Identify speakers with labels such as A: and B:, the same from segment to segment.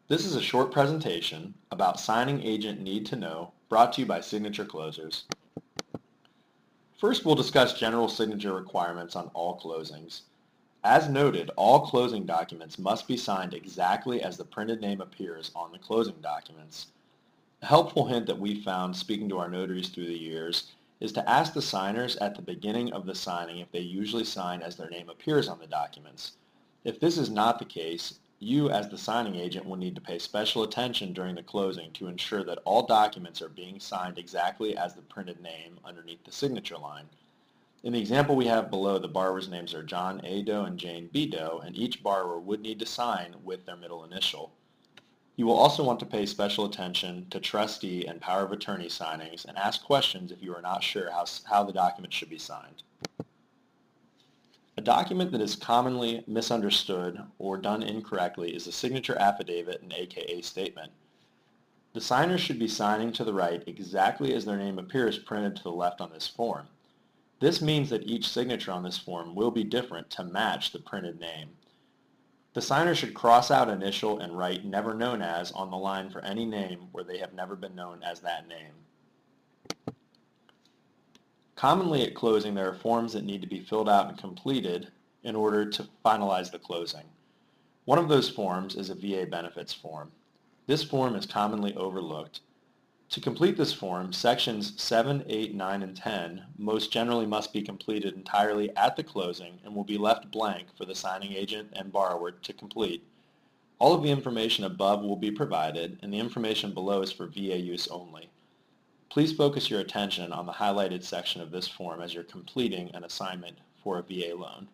A: This is a short presentation about signing agent need to know, brought to you by Signature Closers. First, we'll discuss general signature requirements on all closings. As noted, all closing documents must be signed exactly as the printed name appears on the closing documents. A helpful hint that we've found speaking to our notaries through the years is to ask the signers at the beginning of the signing if they usually sign as their name appears on the documents. If this is not the case, you as the signing agent will need to pay special attention during the closing to ensure that all documents are being signed exactly as the printed name underneath the signature line. In the example we have below, the borrower's names are John A. Doe and Jane B. Doe, and each borrower would need to sign with their middle initial. You will also want to pay special attention to trustee and power of attorney signings and ask questions if you are not sure how the document should be signed. A document that is commonly misunderstood or done incorrectly is a signature affidavit and AKA statement. The signer should be signing to the right exactly as their name appears printed to the left on this form. This means that each signature on this form will be different to match the printed name. The signer should cross out initial and write never known as on the line for any name where they have never been known as that name. Commonly at closing, there are forms that need to be filled out and completed in order to finalize the closing. One of those forms is a VA benefits form. This form is commonly overlooked. To complete this form, sections 7, 8, 9, and 10 most generally must be completed entirely at the closing and will be left blank for the signing agent and borrower to complete. All of the information above will be provided, and the information below is for VA use only. Please focus your attention on the highlighted section of this form as you're completing an assignment for a VA loan.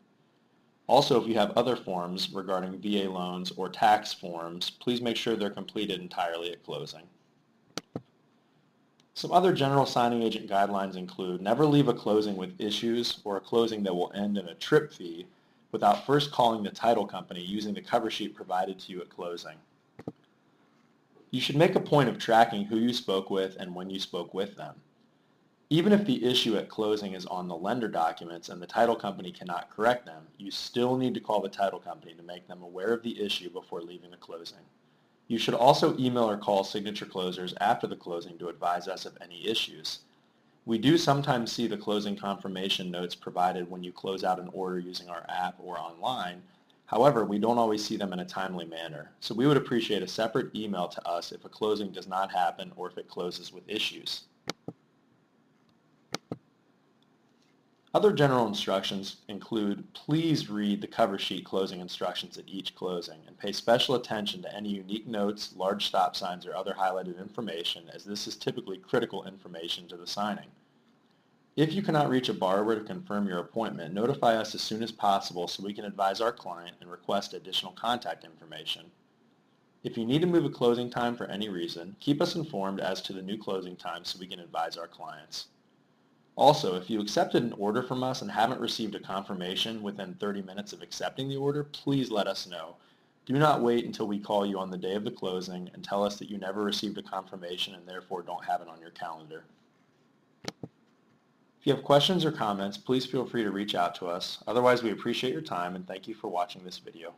A: Also, if you have other forms regarding VA loans or tax forms, please make sure they're completed entirely at closing. Some other general signing agent guidelines include never leave a closing with issues or a closing that will end in a trip fee without first calling the title company using the cover sheet provided to you at closing. You should make a point of tracking who you spoke with and when you spoke with them. Even if the issue at closing is on the lender documents and the title company cannot correct them, you still need to call the title company to make them aware of the issue before leaving the closing. You should also email or call Signature Closers after the closing to advise us of any issues. We do sometimes see the closing confirmation notes provided when you close out an order using our app or online. However, we don't always see them in a timely manner, so we would appreciate a separate email to us if a closing does not happen or if it closes with issues. Other general instructions include please read the cover sheet closing instructions at each closing and pay special attention to any unique notes, large stop signs, or other highlighted information, as this is typically critical information to the signing. If you cannot reach a borrower to confirm your appointment, notify us as soon as possible so we can advise our client and request additional contact information. If you need to move a closing time for any reason, keep us informed as to the new closing time so we can advise our clients. Also, if you accepted an order from us and haven't received a confirmation within 30 minutes of accepting the order, please let us know. Do not wait until we call you on the day of the closing and tell us that you never received a confirmation and therefore don't have it on your calendar. If you have questions or comments, please feel free to reach out to us. Otherwise, we appreciate your time and thank you for watching this video.